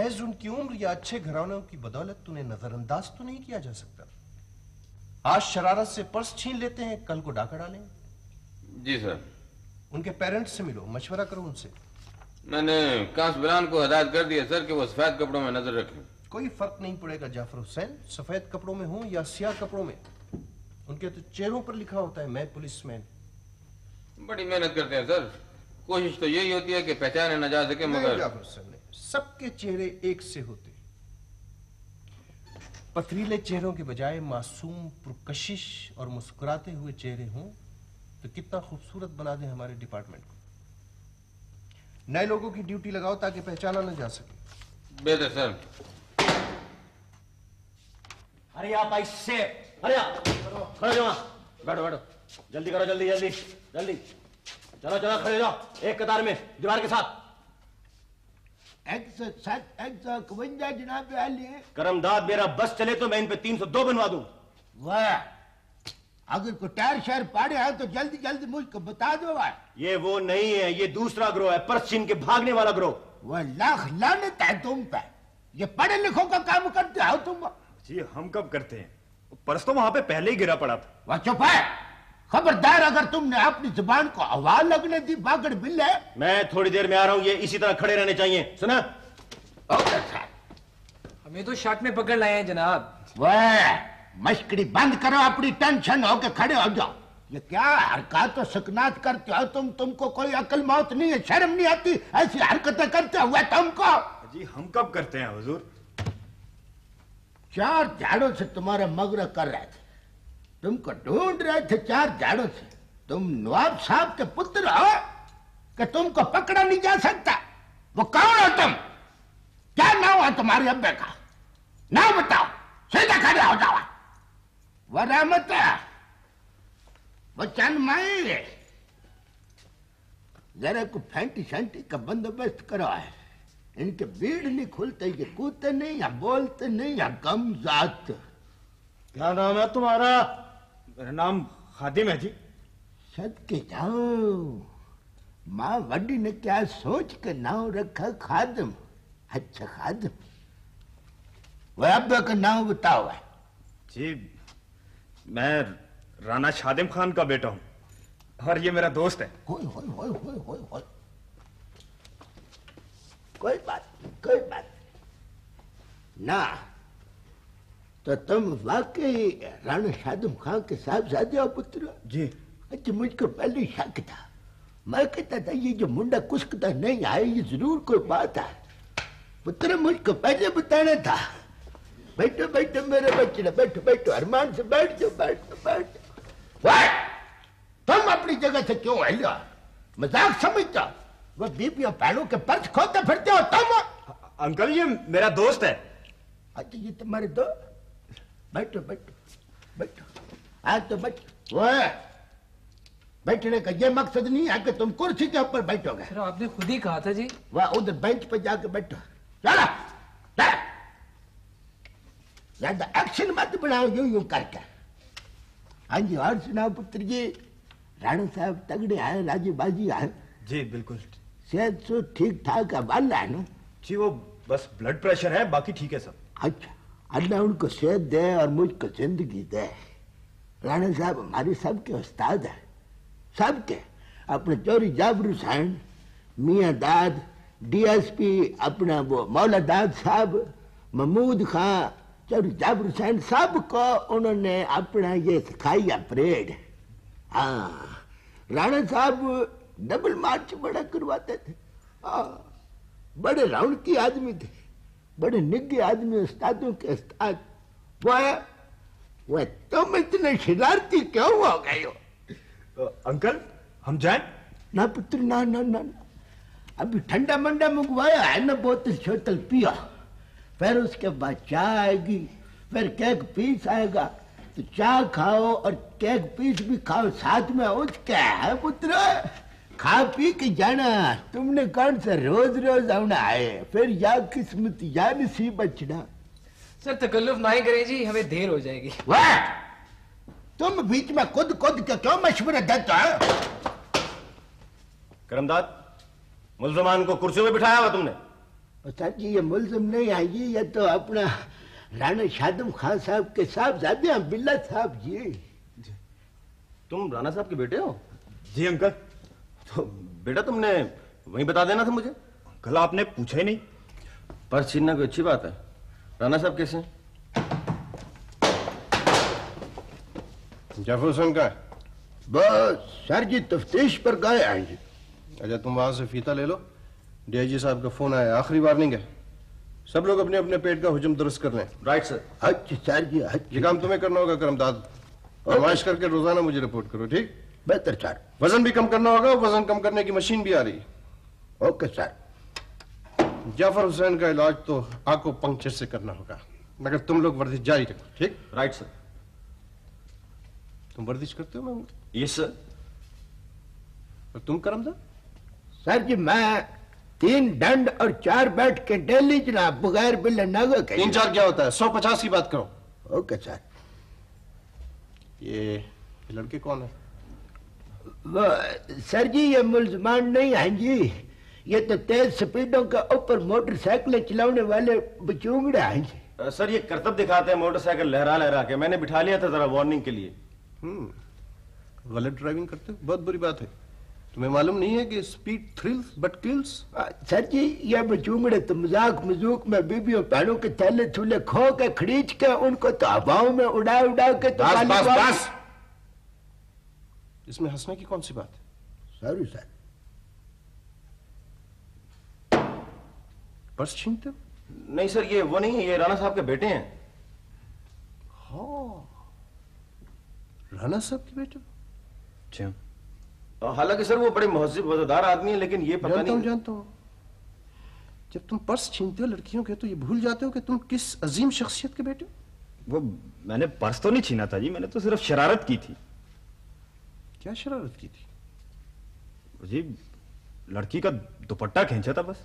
महज उनकी उम्र या अच्छे घरानों की बदौलत उन्हें नजरअंदाज तो नहीं किया जा सकता। आज शरारत से पर्स छीन लेते हैं, कल को डाका डालेंगे। जी सर। उनके पेरेंट्स से मिलो, मशवरा करो उनसे। मैंने कांस्टबिरान को हिदायत कर दिया सर कि वो सफेद कपड़ों में नजर रखें। कोई फर्क नहीं पड़ेगा जाफर हुसैन, सफेद कपड़ों में हो या स्याह कपड़ों में, उनके तो चेहरों पर लिखा होता है मैं पुलिसमैन। बड़ी मेहनत करते हैं सर, कोशिश तो यही होती है कि पहचाने न जा सके, मगर जाफर हुसैन, सबके चेहरे एक से होते। पथरीले चेहरों के बजाय मासूम, पुरकशिश और मुस्कुराते हुए चेहरे हों तो कितना खूबसूरत बना दें हमारे डिपार्टमेंट को। नए लोगों की ड्यूटी लगाओ ताकि पहचाना न जा सके। बेहतर सर। अरे आप ऐसे, अरे खड़े जाओ, बैठो बैठो, जल्दी करो, जल्दी जल्दी जल्दी, चलो चलो खड़े जाओ एक कतार में दीवार के साथ। 151 जनाब आली है। करमदाद, मेरा बस चले तो मैं इन पे 302 बनवा दूं। वाह, अगर को टायर शहर पाड़े हैं तो जल्दी जल्दी मुझको बता दो। ये वो नहीं है, ये दूसरा ग्रोह है, पर्स छीन के भागने वाला ग्रोह। वह लाख लानत है तुम पे, ये पढ़े लिखों का काम करते हो तुम। जी हम कब करते हैं, पर्स तो वहां पे पहले ही गिरा पड़ा था। वह चुप है, खबरदार अगर तुमने अपनी जुबान को हवा लगने दी बागड़ बिल्ले। मैं थोड़ी देर में आ रहा हूं, ये इसी तरह खड़े रहने चाहिए, सुना? हमें तो शर्ट में पकड़ लाए हैं जनाब। वह मस्करी बंद करो, अपनी टेंशन हो के खड़े हो जाओ। ये क्या हरकत तो सकनात करते हो तुमको कोई अकल मौत नहीं है, शर्म नहीं आती ऐसी हरकतें करते हुए तुमको? जी हम कब करते हैं हुजूर? 4 झाड़ों से तुम्हारा मगरा कर रहे थे, तुमको ढूंढ रहे थे 4 झाड़ों से। तुम नवाब साहब के पुत्र हो कि तुमको पकड़ा नहीं जा सकता? वो कौन हो तुम? क्या नाम है तुम्हारे अब्बे का? नाम बताओ, सीधा खड़े हो जाओ। वो रहमत है, वो चंद माई है। जरा को फैंटी शैंटी का बंदोबस्त करो है। इनके भीड़ नहीं खुलते, ये कूदते नहीं या बोलते नहीं या गम जात। क्या नाम है तुम्हारा? मेरा नाम खादिम है जी। सदके जाओ, माँ वड्डी ने क्या सोच के नाम रखा खादिम। अच्छा खादिम, वह अब्बे का नाम बताओ है। जी मैं राना शादिम खान का बेटा हूं और ये मेरा दोस्त है। होय होय होय होय होय होय, कोई बात ना। तो तुम वाकई राणा शादिम खान के साहबजादे हो पुत्र? जी। अच्छा, मुझको पहले शक था, मैं कहता था ये जो मुंडा कुछ नहीं आए, ये जरूर कोई बात है। पुत्र मुझको पहले बताना था। बैठो बैठो मेरे बच्चे, बैठो बैठो, अरमान से बैठ जाओ, बैठो बैठो। तुम अपनी जगह से क्यों हिलो? मजाक समझते हो? वो बीबियों पैरों के पर्स खोते फिरते हो तुम? अंकल ये मेरा दोस्त है। अच्छा ये तुम्हारे दोस्त? बैठो बैठो बैठो, आज तो बैठो। वो बैठने का ये मकसद नहीं है कि तुम कुर्सी के ऊपर बैठोगे। सर आपने खुद ही कहा था जी। वह उधर बेंच पे जाके बैठो। चलो ज्यादा एक्शन मत बनाओ यूं यूं करके। हाँ जी, और सुनाओ पुत्र जी, राणा साहब तगड़े आए, राजी बाजी आए? जी बिल्कुल। सेहत सो ठीक ठाक है ना? जी वो बस ब्लड प्रेशर है, बाकी ठीक है सब। अच्छा, अल्लाह उनको सेहत दे और मुझको जिंदगी दे। राणा साहब हमारे सबके उस्ताद है, सबके। अपने चौरी जाबिर हुसैन, मियाँ दाद, डीएसपी अपना वो मौला दाद साहब, महमूद खां, चौरी जाबिर हुसैन, सबको उन्होंने अपना ये सिखाई है परेड। हाँ, राणा साहब डबल मार्च बड़ा करवाते थे। बड़े राउंड की आदमी थे, बड़े निग्गे आदमी, उस्तादों के उस्ताद। वो तुम इतने शरारती क्यों हो गए हो? अंकल हम जाएं? ना पुत्र ना ना ना, अभी ठंडा मंडा मंगवाया है ना, बोतल शोतल पिया, फिर उसके बाद चाय आएगी, फिर केक पीस आएगा, तो चाय खाओ और केक पीस भी खाओ साथ में। उसके है पुत्र, खा पी के जाना। तुमने कौन सा रोज रोज आना है? फिर या किस्मत या नसीब बचना। सर तकल्लुफ ना ही करें जी, हमें देर हो जाएगी। वाह, तुम बीच में खुद के क्यों मशवरा देते हो? करमदाद, मुल्जमान को कुर्सियों में बिठाया हुआ तुमने? और सर जी ये मुल्जिम नहीं है जी, ये तो अपना राणा शादम खान साहब के साहबजादे हैं, बिल्ला साहब जी। तुम राणा साहब के बेटे हो? जी अंकल। तो बेटा तुमने वहीं बता देना था मुझे। कल आपने पूछा ही नहीं। पर्स छीनना कोई अच्छी बात है। राणा साहब कैसे हैं? जाफर हुसैन का है? बस सर जी तफ्तीश पर गए हैं जी। अच्छा तुम वहां से फीता ले लो, डीआईजी साहब का फोन आया, आखिरी वार्निंग है, सब लोग अपने अपने पेट का हुजम दुरुस्त कर लें। Right sir. अच्छा सर जी, अच्छा। ये काम तुम्हें करना होगा करमदाद, फरमाइश करके रोजाना मुझे रिपोर्ट करो, ठीक? बेहतर सर। वजन भी कम करना होगा, वजन कम करने की मशीन भी आ रही है। Okay sir. जाफर हुसैन का इलाज तो आंखों पंक्चर से करना होगा, मगर तुम लोग वर्जिश जारी रखो, ठीक? Right sir. तुम वर्जिश करते हो महमूद? Yes sir. और तुम करमदा? सर जी मैं 3 दंड और 4 बैठ के डेली जनाब, बगैर बिल नगा के। 3-4 क्या होता है? 150 की बात करो। Okay sir. ये लड़के कौन है? वो सर जी ये मुल्जमान नहीं हैं जी, ये तो तेज स्पीडों के ऊपर मोटरसाइकिलें चलाने वाले बचूंगड़े हैं जी। सर ये करतब दिखाते हैं मोटरसाइकिल लहरा लहरा के। मैंने बिठा लिया था जरा वार्निंग के लिए। गलत ड्राइविंग करते हो, बहुत बुरी बात है। तुम्हें मालूम नहीं है कि speed thrills but kills? Sir ji ये बचूंगड़े तो मजाक मजूक में बीबियों पैरों के थैले थूले खो के खरीच के उनको तो हवाओं में उड़ा उड़ा के तो बस। इसमें हंसने की कौन सी बात है? Sorry sir. पर्स छीनते हो? नहीं सर ये वो नहीं है, ये राणा साहब के बेटे हैं। हाँ, राणा साहब के बेटे? हालांकि सर वो बड़े महजिब वफादार आदमी है, लेकिन ये पता नहीं। जानता हूं। जब तुम पर्स छीनते हो लड़कियों के तो ये भूल जाते हो कि तुम किस अजीम शख्सियत के बेटे हो। वो मैंने पर्स तो नहीं छीना था जी, मैंने तो सिर्फ शरारत की थी। क्या शरारत की थी? जी लड़की का दुपट्टा खींचा था बस।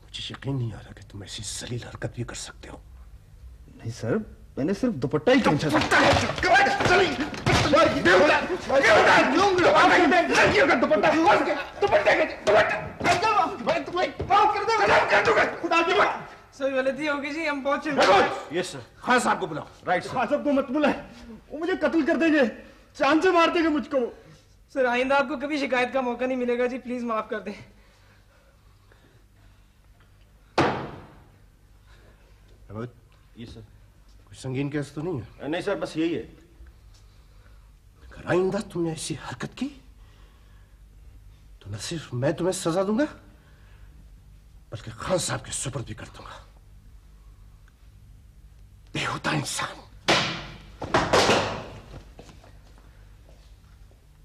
मुझे यकीन नहीं आ रहा कि तुम ऐसी जलील हरकत भी कर सकते हो। नहीं सर, मैंने सिर्फ दुपट्टा ही खींचा था। सर गलती होगी जी, हम पहुंचे। Yes sir. खान साहब को बुलाओ। Right sir. खान साहब को मत बुलाए, वो मुझे कत्ल कर देंगे, चांद से मार देंगे मुझको। सर आइंदा आपको कभी शिकायत का मौका नहीं मिलेगा जी, प्लीज माफ कर दें। Yes sir. कोई संगीन केस तो नहीं है? नहीं सर, बस यही है। अगर आइंदा तुमने ऐसी हरकत की तो न सिर्फ मैं तुम्हें सजा दूंगा बल्कि खान साहब के सुपुर्द भी कर दूंगा। बेहुदा इंसान।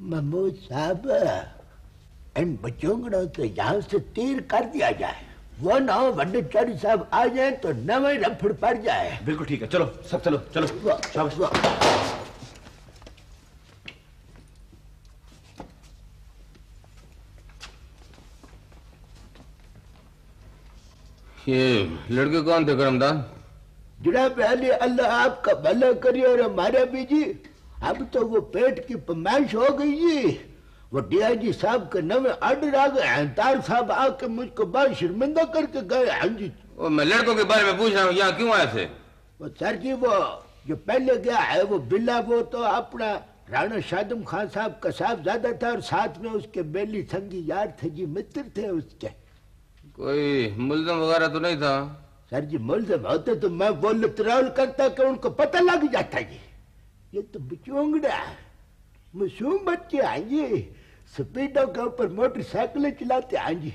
महमूद साहब इन बचूंगड़ों तो यहाँ से तीर कर दिया जाए, वो ना वड्डे चारी साहब आ जाए तो नवे रफड़ पड़ जाए। बिल्कुल ठीक है, चलो सब चलो चलो। शाबाश। ये लड़के कौन थे करमदान? जनाब पहले अल्लाह आपका भला करे और हमारा भी जी। अब तो वो पेट की फरमाइश हो गई जी, वो डीआईजी साहब के नवे ऑर्डर आ गए हैं, तार साहब आके मुझको बहुत शर्मिंदा करके गए हैं जी। वो मैं लड़कों के बारे में पूछ रहा हूँ, यहाँ क्यों आए थे? वो सर जी वो जो पहले गया है वो बिल्ला, वो तो अपना राणा शादम खान साहब का साहबजादा था और साथ में उसके बेली संगी यार थे जी, मित्र थे उसके। कोई मुल्जिम वगैरह तो नहीं था? सर जी मुल्जिम होते तो मैं वो लतराउल करता कि उनको पता लग जाता जी। ये तो बिचोंगड़ा मासूम बच्चे हैं जी, स्पीडों के ऊपर मोटरसाइकिलें चलाते हैं जी।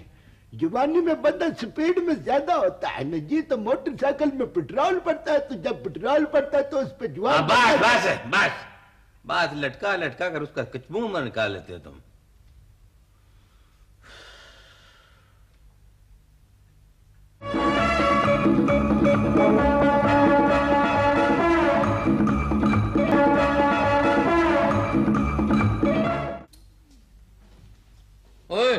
जवानी में बंदा स्पीड में ज्यादा होता है ना जी, तो मोटरसाइकिल में पेट्रोल पड़ता है, तो जब पेट्रोल पड़ता है तो उस पर जवान। बात लटका लटका कर उसका कचमुंह में निकाल लेते हो तुम। ओए,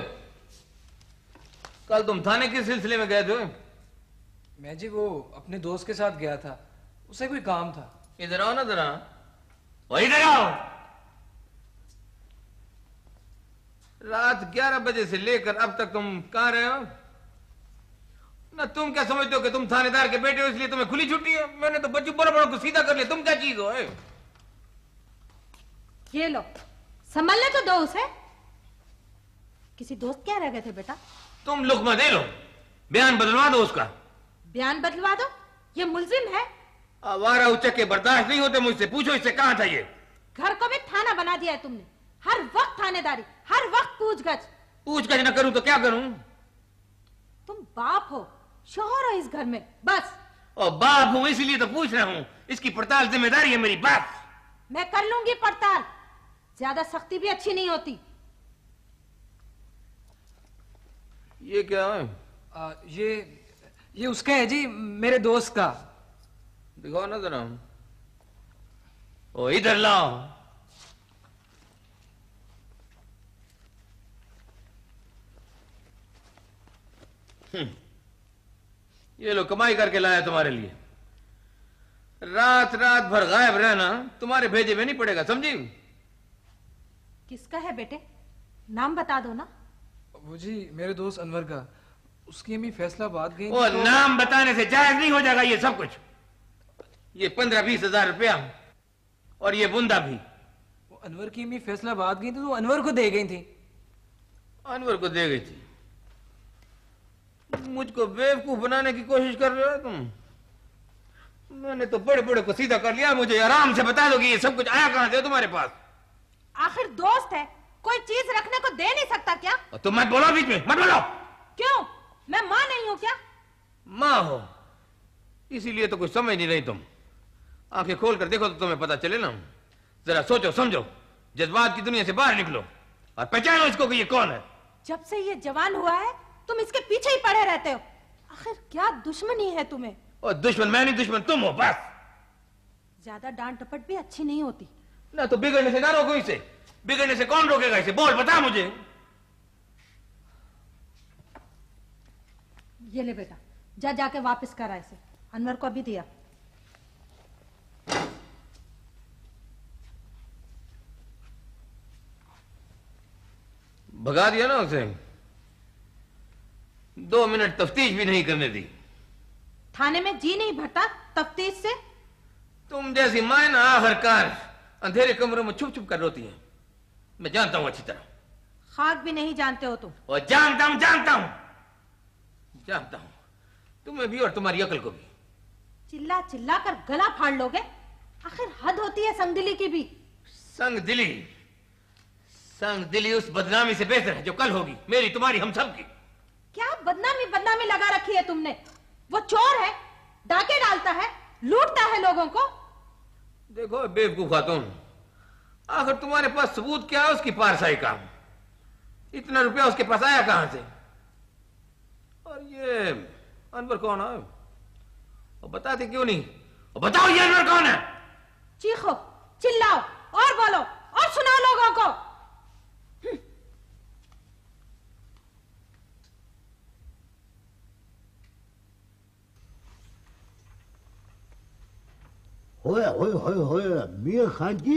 कल तुम थाने किस सिलसिले में गए थे? मैं जी वो अपने दोस्त के साथ गया था, उसे कोई काम था। इधर आओ ना जरा। इधर आओ। रात 11 बजे से लेकर अब तक तुम कहाँ रहे हो? ना तुम क्या समझते हो कि तुम थानेदार के बेटे हो इसलिए तुम्हें खुली छुट्टी है? मैंने तो बच्चों बड़े बड़ों को सीधा कर लिया, तुम क्या चीज हो? ये लो, संभलने तो दो उसे। किसी दोस्त क्या रह गए थे बेटा? तुम लुकमा दे लो, बयान बदलवा दो उसका। बयान बदलवा दो? ये मुलजिम है। आवारा उचक्के बर्दाश्त नहीं होते मुझसे, पूछो इससे कहाँ था ये? घर को भी थाना बना दिया है तुमने, हर वक्त थानेदारी, हर वक्त पूछगछ। पूछगछ न करूं तो क्या करूं? तुम बाप हो, शोहर हो इस घर में, बस। और बाप हूं इसलिए तो पूछ रहा हूं, इसकी पड़ताल जिम्मेदारी है मेरी। बाप मैं कर लूंगी पड़ताल, ज्यादा सख्ती भी अच्छी नहीं होती। ये क्या है? ये उसका है जी, मेरे दोस्त का। दिखाओ ना जरा। ओ इधर लाओ। ये लो कमाई करके लाया तुम्हारे लिए। रात रात भर गायब रहना तुम्हारे भेजे में नहीं पड़ेगा, समझी? किसका है बेटे, नाम बता दो ना। वो जी मेरे दोस्त अनवर का, उसकी अम्मी फैसलाबाद गई। और तो... नाम बताने से जायज नहीं हो जाएगा ये सब कुछ। ये 15-20 हजार रुपया और ये बुंदा भी। वो अनवर की अम्मी फैसलाबाद गई थी तो अनवर को दे गई थी। अनवर को दे गई थी? मुझको बेवकूफ बनाने की कोशिश कर रहे हो तुम? मैंने तो बड़े बड़े को सीधा कर लिया, मुझे आराम से बता दो कि ये सब कुछ आया कहां से तुम्हारे पास? आखिर दोस्त है, कोई चीज रखने को दे नहीं सकता क्या? तुम मत बोलो बीच में, मत बोलो। क्यों, मैं माँ नहीं हूं क्या? माँ हो इसीलिए तो कुछ समझ नहीं रही तुम। आंखें खोल कर देखो तो तुम्हें पता चले ना। जरा सोचो समझो, जज्बात की दुनिया से बाहर निकलो और पहचानो इसको कि ये कौन है। जब से ये जवान हुआ है तुम इसके पीछे ही पड़े रहते हो। आखिर क्या दुश्मनी है तुम्हें? और दुश्मन मैं नहीं, दुश्मन तुम हो बस। ज्यादा डांट डपट भी अच्छी नहीं होती ना। तो बिगड़ने से ना रोको इसे। बिगड़ने से कौन रोकेगा इसे? बोल बता मुझे। ये ले बेटा, जा जाके वापस करा इसे। अनवर को अभी दिया। भगा दिया ना उसे। 2 मिनट तफ्तीश भी नहीं करने दी। थाने में जी नहीं भरता तफ्तीश से? तुम जैसी मां ना आखिरकार अंधेरे कमरों में छुप छुप कर रोती है। मैं जानता हूं अच्छी तरह। खाक भी नहीं जानते हो तुम? और जानता हूं जानता हूं जानता हूं, तुम्हें भी और तुम्हारी अकल को भी। चिल्ला चिल्ला कर गला फाड़ लोगे? आखिर हद होती है संगदिली की भी। संगदिली उस बदनामी से बेहतर है जो कल होगी, मेरी तुम्हारी हम सब की। क्या बदनामी लगा रखी है तुमने? वो चोर है, डाके डालता है, लूटता है लोगों को। देखो बेवकूफ खातून, आखिर तुम्हारे पास सबूत क्या है उसकी पारसाई का? इतना रुपया उसके पास आया कहां से? और ये अनवर कौन है? और बताते क्यों नहीं? और बताओ ये अनवर कौन है? चीखो, चिल्लाओ और बोलो और सुनाओ लोगों को। होए होए होए होए मियां खान जी,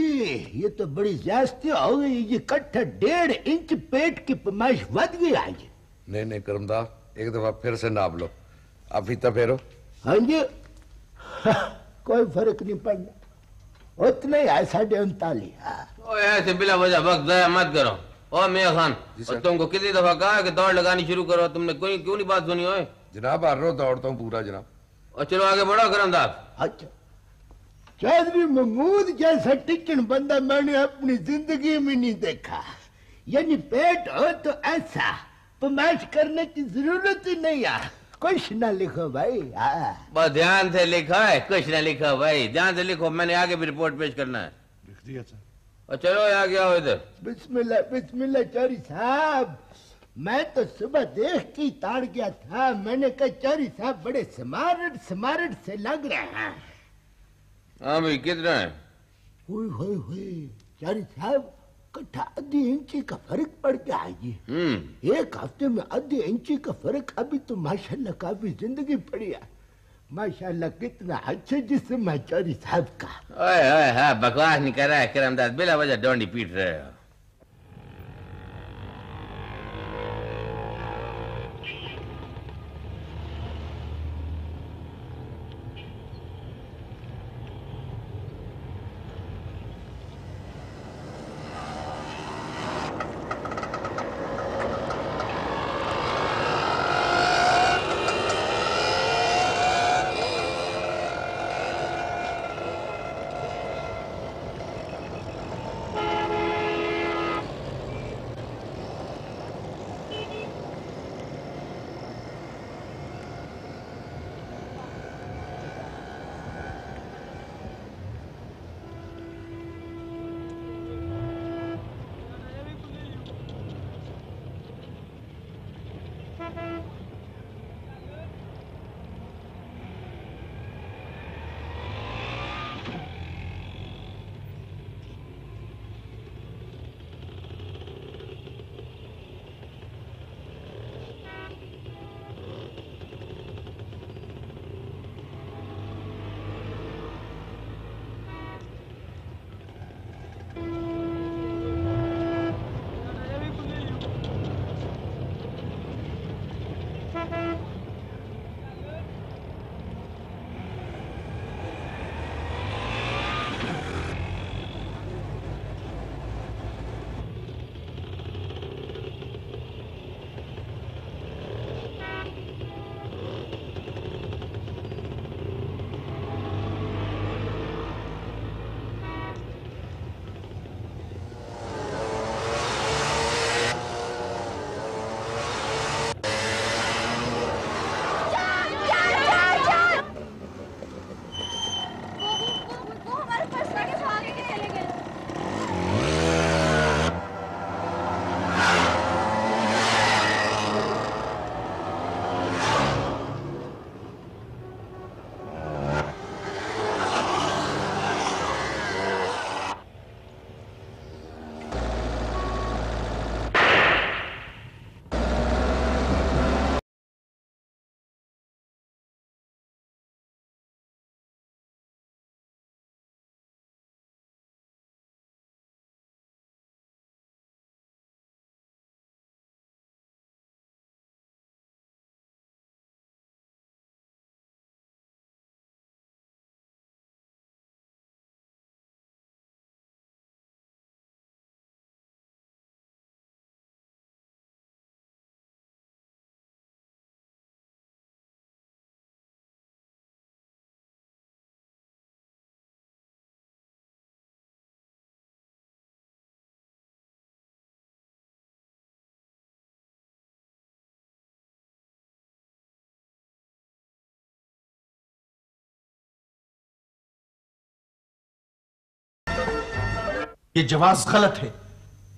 ये तो बड़ी ज्यादती हो गई। ये कट्ठा 1.5 इंच पेट की पैमाइश बढ़ गई आज। नहीं नहीं करमदार, एक दफा फिर से नाप लो। अब फीता फेरो। हाँ जी। कोई फर्क नहीं पड़ना, उतना ही है 39.5। ऐसे बिला वजह वक्त जाया मत करो। ओ मियां खान, और तुमको कितनी दफा कहा है कि दौड़ लगानी शुरू करो, तुमने कोई क्यों नहीं बात सुनी? हो जनाब हर रोज दौड़ता हूँ पूरा जनाब। और चलो आगे बढ़ो करमदार। अच्छा, चौधरी महमूद जैसा टिकन बंदा मैंने अपनी जिंदगी में नहीं देखा। यानी पेट हो तो ऐसा पैमाइश करने की जरूरत ही नहीं है। कुछ ना लिखो भाई। बस ध्यान से लिखा है, कुछ ना लिखो भाई, ध्यान से लिखो। मैंने आगे भी रिपोर्ट पेश करना है। लिख दिया सर। और चलो आ गया हो इधर। बिस्मिल्लाह बिस्मिल्लाह चौधरी साहब, मैं तो सुबह देख के ताड़ गया था। मैंने कहा चौधरी साहब बड़े स्मार्ट से लग रहे हैं। हाँ भाई कितना है? हुई चौधरी साहब, कट्ठा आधी इंची का फर्क पड़ गया है जी। एक हफ्ते में आधी इंची का फर्क। अभी तो माशाल्लाह काफी जिंदगी पड़ी है। माशाल्लाह कितना अच्छा जिस्म है चौधरी साहब का। ओए ओए हाँ, बकवास नहीं कर रहा है करमदास, बिला वजह डोंडी पीट रहे हो। ये जवाब गलत है।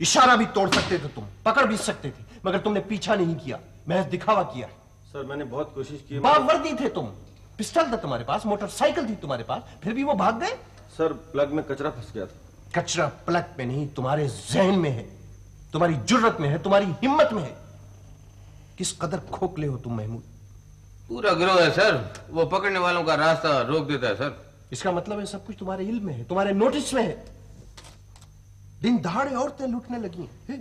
इशारा भी तोड़ सकते थे तुम, पकड़ भी सकते थे, मगर तुमने पीछा नहीं किया, महज दिखावा किया। सर मैंने बहुत कोशिश की। बावर्दी थे तुम, पिस्टल था तुम्हारे पास, मोटरसाइकिल थी तुम्हारे पास, फिर भी वो भाग गए। सर प्लग में कचरा फंस गया था। कचरा प्लग में नहीं, तुम्हारे जहन में है, तुम्हारी जुर्रत में है, तुम्हारी हिम्मत में है। किस कदर खोखले हो तुम महमूद। पूरा गिरोह है सर, वो पकड़ने वालों का रास्ता रोक देता है सर। इसका मतलब है सब कुछ तुम्हारे इल्म में है, तुम्हारे नोटिस में है। दिन दहाड़े औरतें लूटने लगी हैं।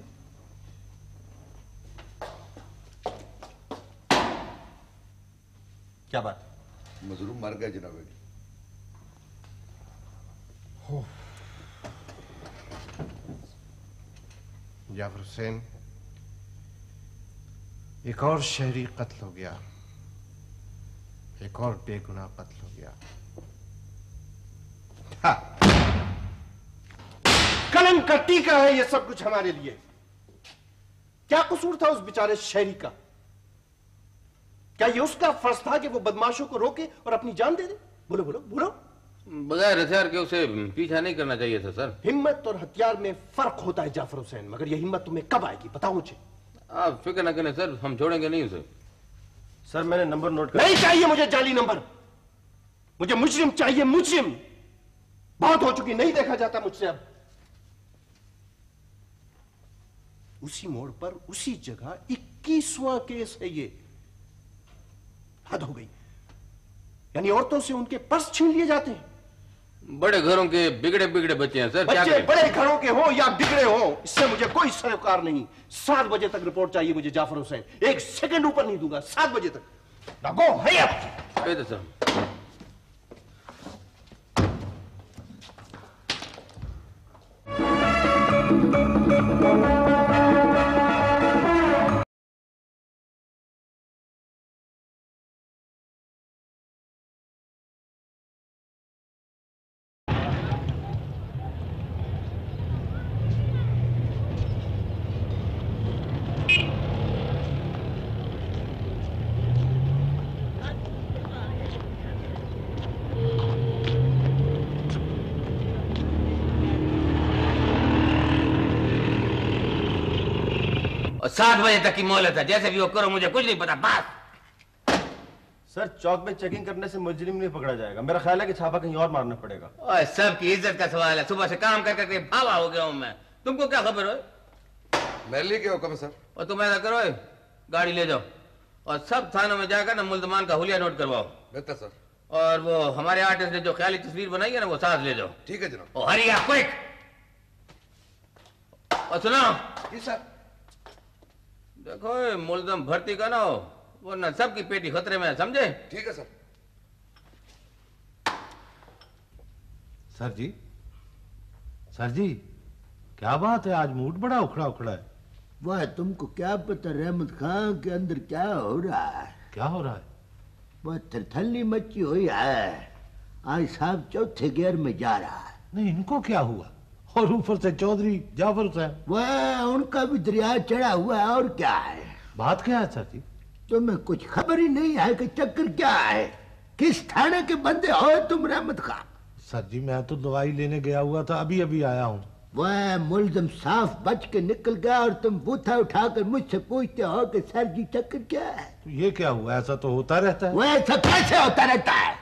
क्या बात है? मजलूम मर गए जनाब। जाफर हुसैन, एक और शहरी कत्ल हो गया, एक और बेगुनाह कत्ल हो गया। हाँ, कलंक का टीका है ये सब कुछ हमारे लिए। क्या कसूर था उस बेचारे शहरी का? क्या ये उसका फर्ज था कि वो बदमाशों को रोके और अपनी जान दे दे? बोलो बोलो बोलो। बगैर हथियार के उसे पीछा नहीं करना चाहिए था सर। हिम्मत और हथियार में फर्क होता है जाफर हुसैन, मगर यह हिम्मत तुम्हें कब आएगी बताओ मुझे। आप फिक्र न करें सर, हम छोड़ेंगे नहीं उसे। सर मैंने नंबर नोट कर। नहीं चाहिए मुझे जाली नंबर, मुझे मुजरिम चाहिए, मुजरिम। बहुत हो चुकी, नहीं देखा जाता मुझसे अब। उसी मोड़ पर उसी जगह 21वां केस है ये। हद हो गई। यानी औरतों से उनके पर्स छीन लिए जाते हैं। बड़े घरों के बिगड़े बिगड़े बच्चे हैं सर। क्या बच्चे करें? बड़े घरों के हो या बिगड़े हो, इससे मुझे कोई सरोकार नहीं। 7 बजे तक रिपोर्ट चाहिए मुझे जाफर हुसैन। 1 सेकंड ऊपर नहीं दूंगा। 7 बजे तक। गो हरी अप। सर 7 बजे तक की मोहलत है, जैसे भी वो करो, मुझे कुछ नहीं पता। बस सर, चौक में चेकिंग करने से मुजरिम नहीं पकड़ा जाएगा। मेरा ख्याल है कि छापा कहीं और मारना पड़ेगा। और सबकी इज्जत का सवाल है। सुबह से काम कर करके भावा हो गया हूं मैं। तुमको क्या खबर हो? महली के हुक्म है सर। और तुम ऐसा करो, गाड़ी ले जाओ और सब थानों में जाकर ना मुल्जमान का हुलिया नोट करवाओ। बेहतर सर। और वो हमारे आर्टिस्ट ने जो ख्याली तस्वीर बनाई है ना, वो साथ ले जाओ। ठीक है जनाब। ओ हरी आप क्विक। और सुनो जी सर। देखो मुल्जम भर्ती का ना हो, वरना सबकी पेटी खतरे में है, समझे? ठीक है सर। सर जी क्या बात है, आज मूड बड़ा उखड़ा उखड़ा है। वह तुमको क्या पता रहमत खान के अंदर क्या हो रहा है? क्या हो रहा है? वह थरथल्ली मची हुई है। आज साहब चौथे गियर में जा रहा है। नहीं, इनको क्या हुआ? और ऊपर से चौधरी जाफर हुसैन, वह उनका भी दरिया चढ़ा हुआ है। और क्या है? बात क्या है सर जी? तुम्हें कुछ खबर ही नहीं है कि चक्कर क्या है? किस थाने के बंदे हो तुम रहमत खान? सर जी मैं तो दवाई लेने गया हुआ था, अभी अभी आया हूँ। वह मुल्जम साफ बच के निकल गया और तुम बूथा उठाकर मुझसे पूछते हो कि सर जी चक्कर क्या है? तो ये क्या हुआ? ऐसा तो होता रहता है। वह ऐसा कैसे होता रहता है?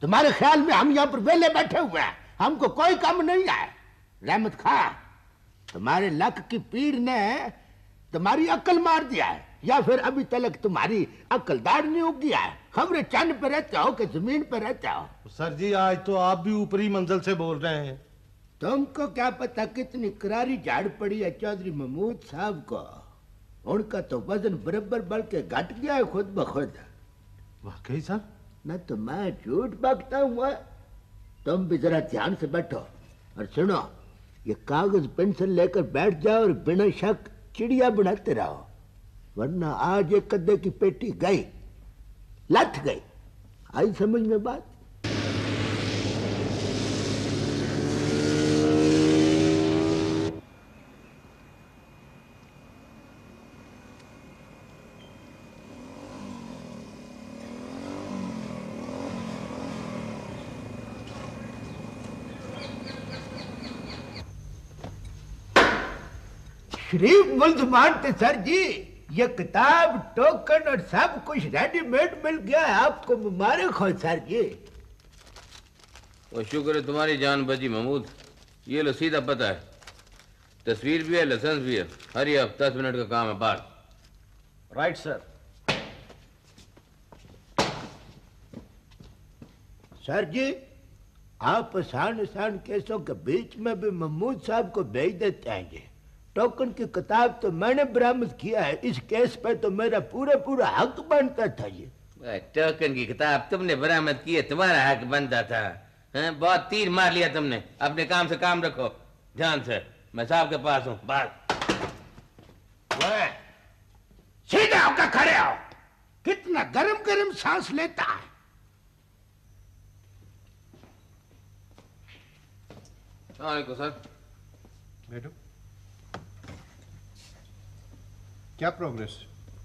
तुम्हारे ख्याल में हम यहाँ पर वेले बैठे हुए हैं, हमको कोई काम नहीं है? रहमत खां, तुम्हारे लक की पीड़ ने तुम्हारी अक्ल मार दिया है, या फिर अभी तक तुम्हारी अक्ल दाढ़ नहीं उगी है? खबरें चंद पे रहते हो कि जमीन पे रहते हो? सर जी आज तो आप भी ऊपरी मंजिल से बोल रहे हैं। तुमको क्या पता कितनी करारी झाड़ पड़ी है चौधरी महमूद साहब को। उनका तो वजन बराबर बढ़ के घट गया है खुद ब खुद। वाकई सर? न तो मैं झूठ बकता हूँ। तुम भी जरा ध्यान से बैठो और सुनो, ये कागज पेंसिल लेकर बैठ जाओ और बिना शक चिड़िया बनाते रहो, वरना आज एक कद्दे की पेटी गई, लथ गई। आई समझ में बात? शरीफ मुल्जमान थे सर जी। ये किताब, टोकन और सब कुछ रेडीमेड मिल गया है। आपको मुबारक हो सर जी। और शुक्र है तुम्हारी जान बची महमूद। ये लो सीधा पता है, तस्वीर भी है, लाइसेंस भी है। हरी अब 10 मिनट का काम है, बात। Right sir. सर जी आप आसान आसान केसों के बीच में भी महमूद साहब को भेज देते हैं जी। टोकन की किताब तो मैंने बरामद किया है, इस केस पे तो मेरा पूरा हक बनता था जी। टोकन की किताब तुमने बरामद की है, तुम्हारा हक बनता था। बहुत तीर मार लिया तुमने। अपने काम से काम रखो, ध्यान से। मैं साहब के पास हूँ, बात। सीधे होकर खड़े हो। कितना गरम गरम सांस लेता है। अलैकुम सर। बैठो। क्या प्रोग्रेस?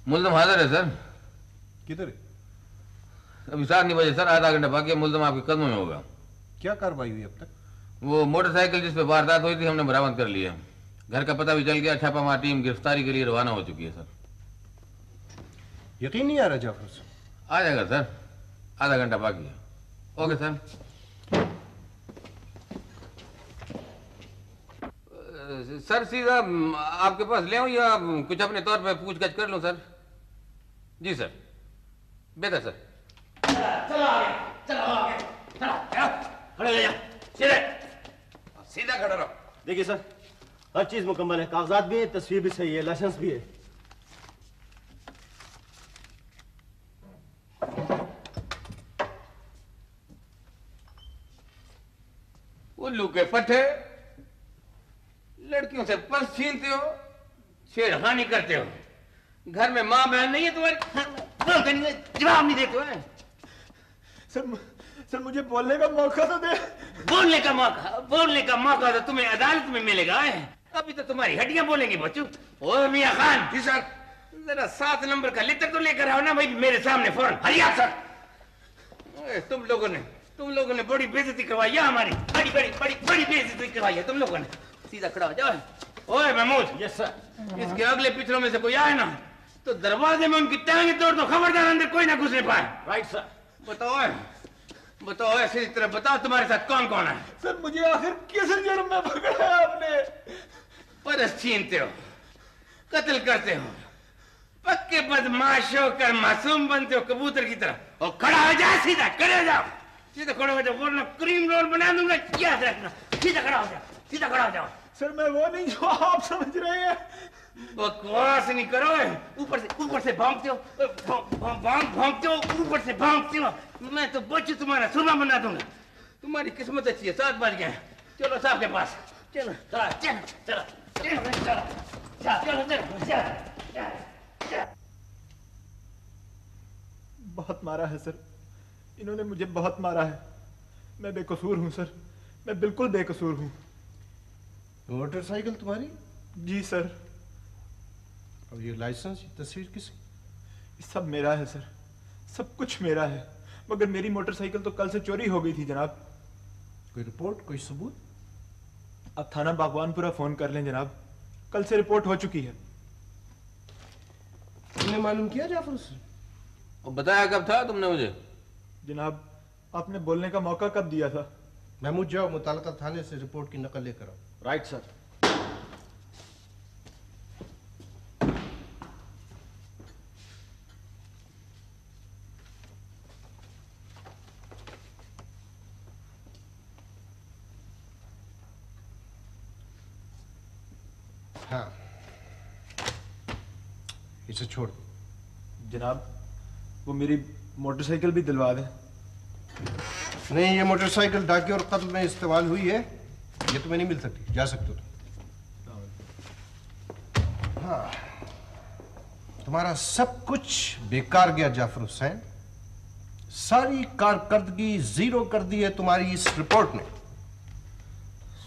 मुल्जम हाजिर है सर। किधर है? अभी 7 बजे सर, आधा घंटा बाकी है, मुल्जम आपके कदमों में होगा। क्या कार्रवाई हुई अब तक? वो मोटरसाइकिल जिस पे वारदात हुई थी हमने बरामद कर लिया। घर का पता भी चल गया, छापामार टीम गिरफ्तारी के लिए रवाना हो चुकी है सर। यकीन नहीं आ रहा जाफर से। आ जाएगा सर, आधा घंटा बाकी है। Okay sir. सर सीधा आपके पास ले आऊं या कुछ अपने तौर पे पूछगछ कर लूं सर? जी सर, बेहतर सर। चलो आगे, चलो आगे, चलो खड़े रह जा, सीधे सीधा खड़ा रहो। देखिए सर, हर चीज मुकम्मल है, कागजात भी है, तस्वीर भी सही है, लाइसेंस भी है। उल्लू के पट्टे, लड़कियों से पर्स छीनते हो, छेड़खानी करते हो। घर में माँ बहन नहीं है तुम्हारी, जवाब नहीं देते हो। सर मुझे बोलने का मौका तो दे। बोलने का मौका तो तुम्हें अदालत में मिलेगा। अभी तो तुम्हारी हड्डियां बोलेंगी बच्चों। ओ मियां खान। जी सर। जरा 7 नंबर का लिटर तो लेकर आओ ना भाई मेरे सामने फौरन। हरिया सर। तुम लोगों ने बड़ी बेइज्जती करवाई है हमारी। बड़ी बेइज्जती करवाई है तुम लोगों ने। सीधा खड़ा हो जाओ। ओए महमूद, यस सर। इसके अगले पिछलों में से कोई आए ना तो दरवाजे में उनकी टांगे तोड़ दो, खबरदार अंदर कोई ना घुसने पाए। Right sir. बताओ ऐसी तरह बताओ, तुम्हारे साथ कौन कौन है? सर मुझे आखिर किस जुर्म में पकड़ा है आपने? परस छीनते हो, कत्ल करते हो, पक्के बदमाश होकर मासूम बनते हो कबूतर की तरह। और खड़ा हो जाओ, सीधा खड़े हो जाओ, सीधा खड़े हो जाओ, वरना क्रीम रोल बना दूंगा। क्या रखना, सीधा खड़ा हो जाओ, सीधा खड़ा हो जाओ। सर मैं वो नहीं जो आप समझ रहे हैं। बकवास नहीं करो, ऊपर से भागते हो, भागते हो, ऊपर से भागते हो। मैं तो बच्चे तुम्हारा सुरमा बना दूंगा। तुम्हारी किस्मत अच्छी है, 7 बज गए। चलो साहब के पास, चलो चलो चलो चलो चलो चलो चलो चलो। बहुत मारा है सर, इन्होंने मुझे बहुत मारा है। मैं बेकसूर हूँ सर, मैं बिल्कुल बेकसूर हूँ। मोटरसाइकिल तुम्हारी? जी सर। और ये लाइसेंस, ये तस्वीर किसकी? ये सब मेरा है सर, सब कुछ मेरा है। मगर मेरी मोटरसाइकिल तो कल से चोरी हो गई थी जनाब। कोई रिपोर्ट, कोई सबूत? अब थाना बागवानपुरा फोन कर लें जनाब, कल से रिपोर्ट हो चुकी है। तुमने मालूम किया जाफर से? और बताया कब था तुमने मुझे? जनाब आपने बोलने का मौका कब दिया था? महमूद जाओ, मुताल्लिका थाने से रिपोर्ट की नकल लेकर आओ। Right sir. हाँ, इसे छोड़ दो। जनाब वो मेरी मोटरसाइकिल भी दिलवा दें। नहीं, ये मोटरसाइकिल डाके और कत्ल में इस्तेमाल हुई है, ये तुम्हें नहीं मिल सकती। जा सकते हो तुम। हाँ, तुम्हारा सब कुछ बेकार गया जाफर हुसैन। सारी कारकर्दगी जीरो कर दी है तुम्हारी इस रिपोर्ट ने।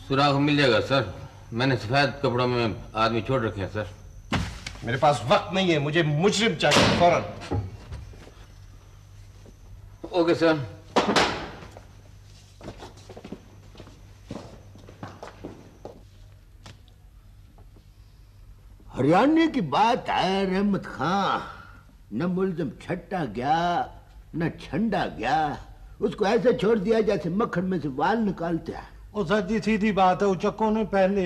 सुराग मिल जाएगा सर, मैंने सफेद कपड़ों में आदमी छोड़ रखे हैं सर। मेरे पास वक्त नहीं है, मुझे मुजरिम चाहिए फौरन। Okay sir. हरियाणा की बात है रहमत खां, न मुल्जिम छट्टा गया न छंडा गया, उसको ऐसे छोड़ दिया जैसे मक्खन में से वाल निकालते हैं। और सर जी सीधी बात है, उचक्कों ने पहले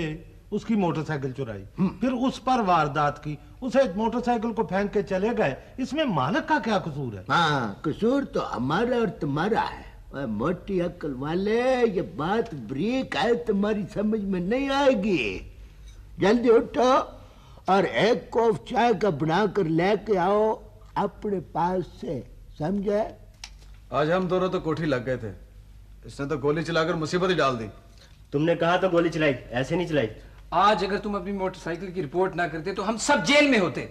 उसकी मोटरसाइकिल चुराई, फिर उस पर वारदात की, उसे मोटरसाइकिल को फेंक के चले गए। इसमें मालिक का क्या कसूर है? हाँ, कसूर तो हमारा और तुम्हारा है। और मोटी अक्ल वाले, ये बात ब्रेक है, तुम्हारी समझ में नहीं आएगी। जल्दी उठो और एक कप चाय का बनाकर लेके आओ अपने पास से, समझे? आज हम दोनों तो कोठी लग गए थे, इसने तो गोली चलाकर मुसीबत ही डाल दी। तुमने कहा तो गोली चलाई, ऐसे नहीं चलाई। आज अगर तुम अपनी मोटरसाइकिल की रिपोर्ट ना करते तो हम सब जेल में होते।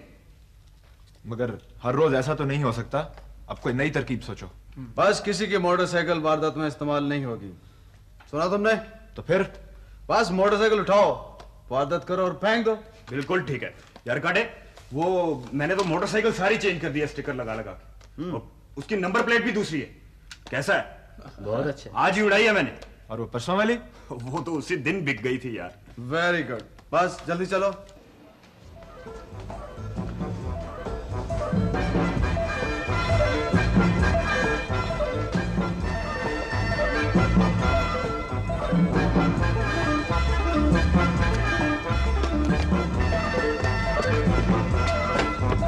मगर हर रोज ऐसा तो नहीं हो सकता, अब कोई नई तरकीब सोचो। बस किसी की मोटरसाइकिल वारदात में इस्तेमाल नहीं होगी, सुना तुमने? तो फिर बस मोटरसाइकिल उठाओ, वारदात करो और फेंक दो। बिल्कुल ठीक है यार काटे। वो मैंने तो मोटरसाइकिल सारी चेंज कर दिया स्टिकर लगा लगा के। और उसकी नंबर प्लेट भी दूसरी है। कैसा है? बहुत अच्छा। आज ही उड़ाई है मैंने। और वो परसों वाली, वो तो उसी दिन बिक गई थी यार। वेरी गुड, बस जल्दी चलो।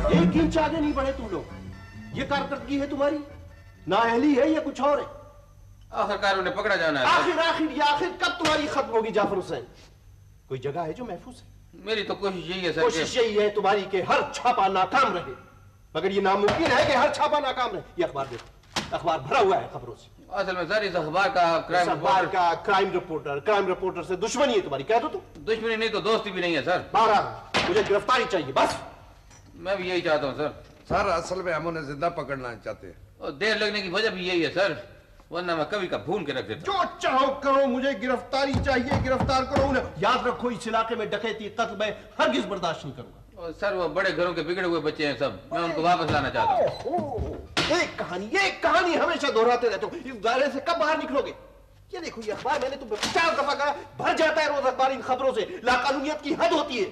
एक इंच आगे नहीं बढ़े तुम लोग। ये कारकर्दगी है तुम्हारी, नाअहली है या कुछ और है? आखिरकार उन्हें पकड़ा जाना है। आखिर कब तुम्हारी खत्म होगी जाफर हुसैन? कोई जगह है जो महफूज है? मेरी तो कोशिश यही है सर। कोशिश यही है तुम्हारी कि हर छापा नाकाम रहे। मगर ये नामुमकिन है कि हर छापा नाकाम रहे। ये अखबार देखो, अखबार भरा हुआ है खबरों से। असल में सर इस अखबार का क्राइम रिपोर्टर से दुश्मनी है तुम्हारी, कह दो तुम। दुश्मनी नहीं तो दोस्ती भी नहीं है सर। 12 मुझे गिरफ्तारी चाहिए बस। मैं भी यही चाहता हूँ सर। सर असल में हम उन्हें जिंदा पकड़ना चाहते हैं। और देर लगने की वजह भी यही है सर, वरना मैं कभी का भून के रख देता। जो चाहो करो, मुझे गिरफ्तारी चाहिए, गिरफ्तार करो उन्हें। याद रखो इस इलाके में डकैती कत्ल मैं हरगिज बर्दाश्त नहीं करूंगा। और सर वो बड़े घरों के बिगड़े हुए बच्चे हैं सब, मैं उनको वापस लाना चाहता हूँ। एक कहानी हमेशा दोहराते रहते हो। इस दायरे से कब बाहर निकलोगे? ये देखो ये अखबार मैंने तुम्हें 50 दफा कहा, भर जाता है रोज अखबार इन खबरों से। लाकानूनियत की हद होती है।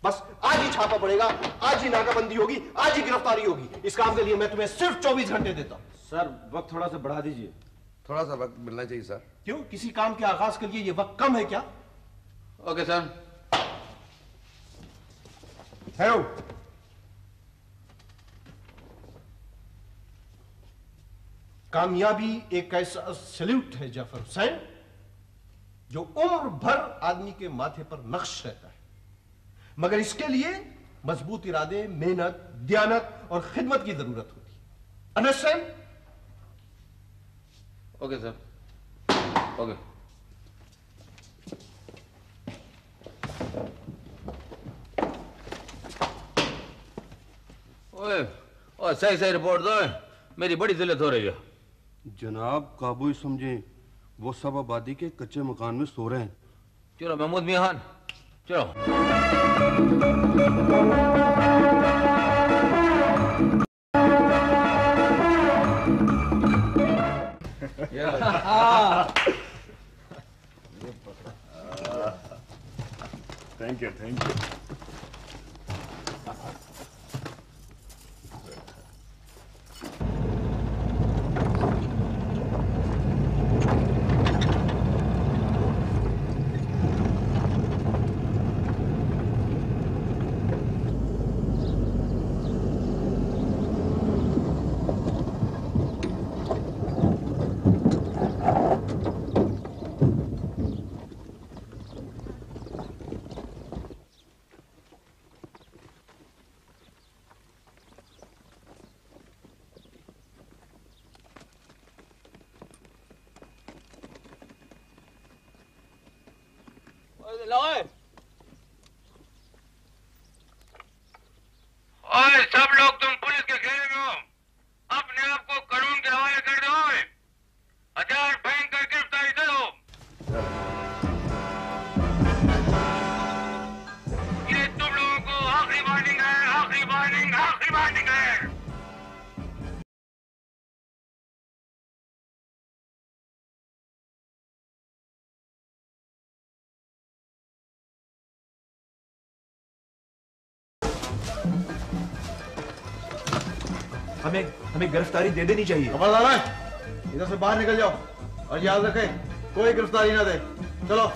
बस आज ही छापा पड़ेगा, आज ही नाकाबंदी होगी, आज ही गिरफ्तारी होगी। इस काम के लिए मैं तुम्हें सिर्फ 24 घंटे देता हूं। सर वक्त थोड़ा सा बढ़ा दीजिए। थोड़ा सा वक्त मिलना चाहिए सर। क्यों, किसी काम के आगाज के लिए ये वक्त कम है क्या? Okay sir. हेलो, कामयाबी एक ऐसा सैल्यूट है जाफर हुसैन जो उम्र भर आदमी के माथे पर नक्श रहता है, मगर इसके लिए मजबूत इरादे, मेहनत, दयानत और खिदमत की जरूरत होती है। अंडरस्टैंड? Okay sir, okay. ओए, और सही सही रिपोर्ट दो, मेरी बड़ी जिल्लत हो रही है। जनाब काबू ही समझे, वो सब आबादी के कच्चे मकान में सो रहे हैं। चलो महमूद मियां खान, चलो। Thank you, thank you. ओए सब लोग तुम पुलिस के घेरे में हो, अपने आप को कानून के हवाले कर दो। हथियार फेंक कर गिरफ्तारी दे दो। ये तुम लोगों को आखिरी वार्निंग है, आखिरी वार्निंग, आखिरी वार्निंग है। हमें गिरफ्तारी दे देनी चाहिए। खबरदार है, इधर से बाहर निकल जाओ और याद रखें कोई गिरफ्तारी ना दे। चलो।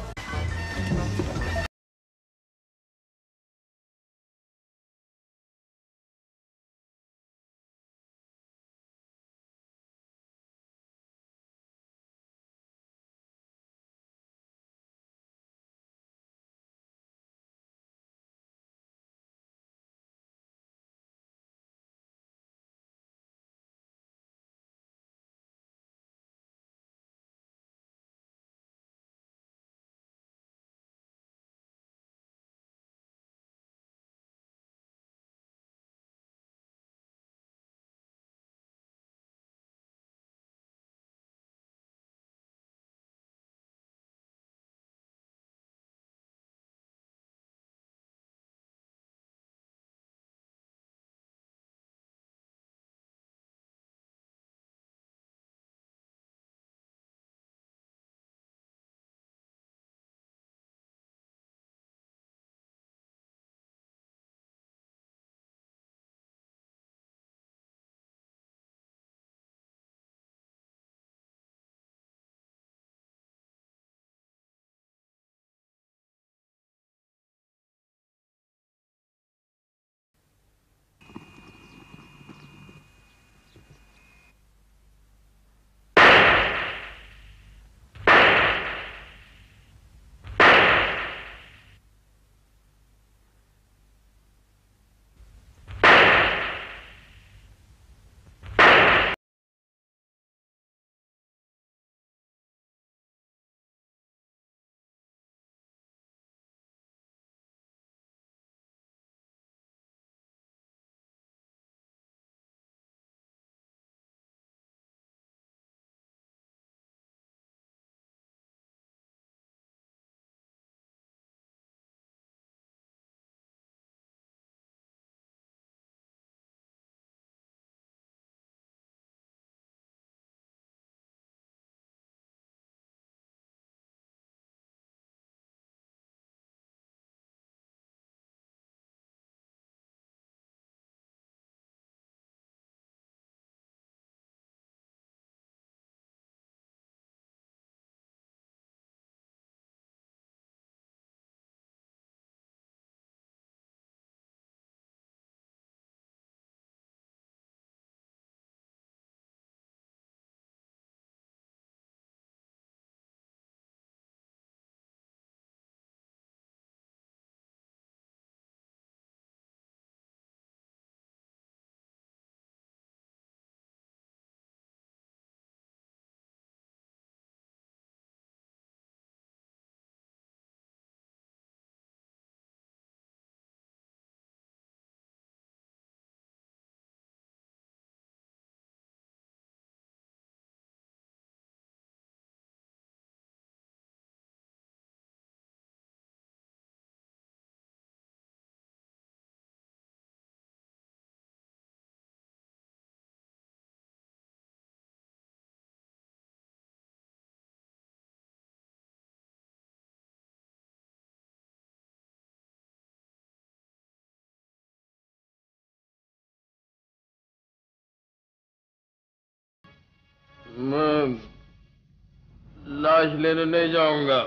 लाश लेने नहीं जाऊंगा।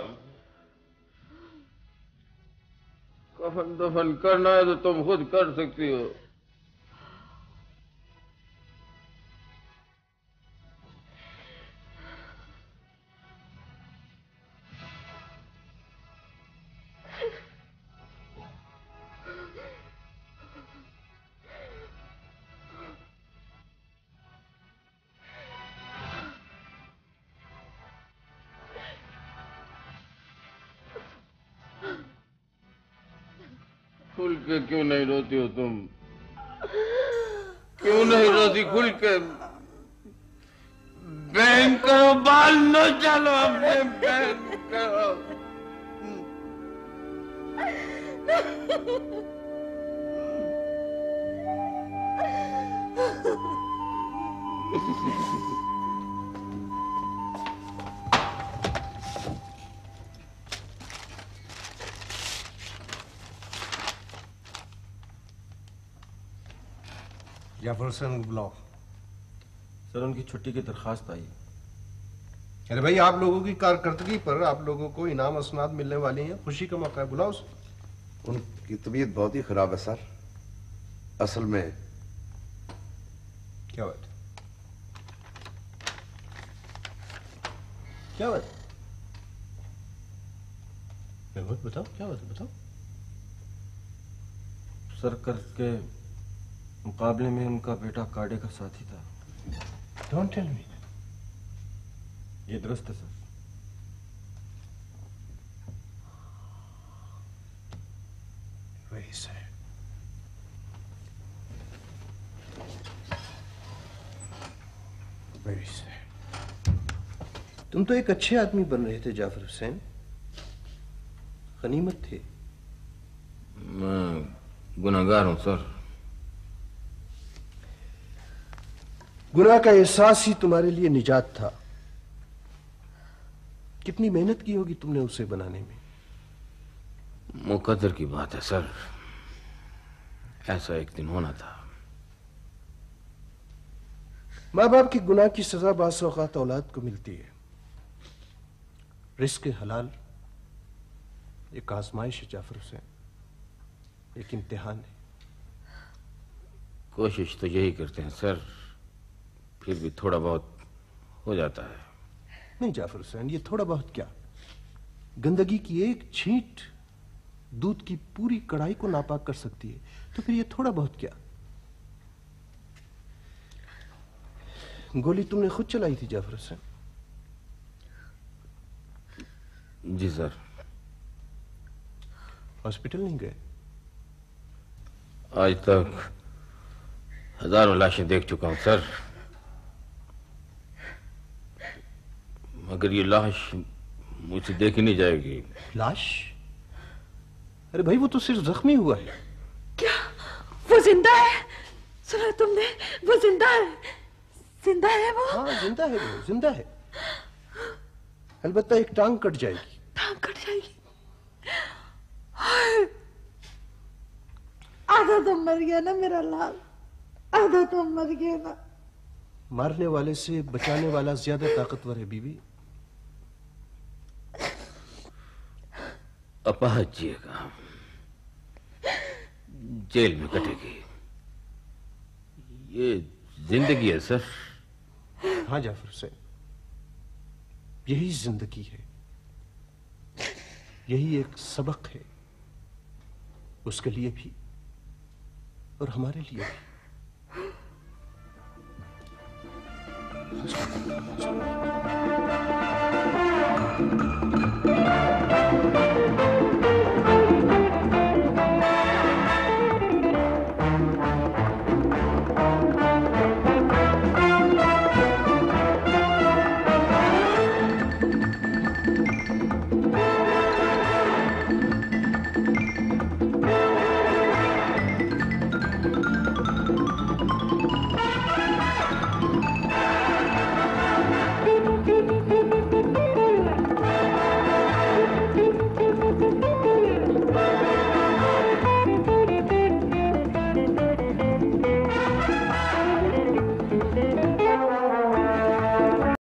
कफन दफन करना है तो तुम खुद कर सकती हो। खुल के क्यों नहीं रोती हो तुम? क्यों नहीं रोती खुल के? बहन करो, बाल न चलो अपने बहन करो। जाफर हुसैन को बुलाओ। सर उनकी छुट्टी की दरखास्त आई। अरे भाई, आप लोगों की कारकर्दगी पर आप लोगों को इनाम असनाद मिलने वाली हैं, खुशी का मौका है, बुलाओ उसे। उनकी तबीयत बहुत ही खराब है सर। असल में क्या बात? क्या बात? महमूद बताओ, क्या बात है, बताओ। सरकर के मुकाबले में उनका बेटा काडे का साथी था। Don't tell me. ये दुरुस्त है sir. Very sad. Very sad. तुम तो एक अच्छे आदमी बन रहे थे जाफर हुसैन, गनीमत थे। मैं गुनहगार हूं सर। गुनाह का एहसास ही तुम्हारे लिए निजात था। कितनी मेहनत की होगी तुमने उसे बनाने में। मुकद्दर की बात है सर, ऐसा एक दिन होना था। माँ बाप के गुनाह की सजा बास औकात औलाद को मिलती है। रिस्क हलाल एक आजमाइश है जाफर हुसैन, एक इम्तिहान है। कोशिश तो यही करते हैं सर, फिर भी थोड़ा बहुत हो जाता है। नहीं जाफर हुसैन, ये थोड़ा बहुत क्या, गंदगी की एक छींट दूध की पूरी कढ़ाई को नापाक कर सकती है, तो फिर ये थोड़ा बहुत क्या। गोली तुमने खुद चलाई थी जाफर हुसैन? जी सर। हॉस्पिटल नहीं गए? आज तक हजारों लाशें देख चुका हूं सर, मगर ये लाश मुझसे देखी नहीं जाएगी। लाश? अरे भाई, वो तो सिर्फ जख्मी हुआ है। क्या वो जिंदा है? सुना तुमने? वो जिंदा है। जिंदा है वो? हाँ जिंदा है, वो जिंदा है। अलबत्ता एक टांग कट जाएगी। टांग कट जाएगी? आधा तो मर गया ना मेरा लाल, आधा तो मर गया ना। मारने वाले से बचाने वाला ज्यादा ताकतवर है बीबी। अपाहज जिएगा, जेल में कटेगी। ये जिंदगी है सर। हाँ जाफर हुसैन, यही जिंदगी है, यही एक सबक है, उसके लिए भी और हमारे लिए भी।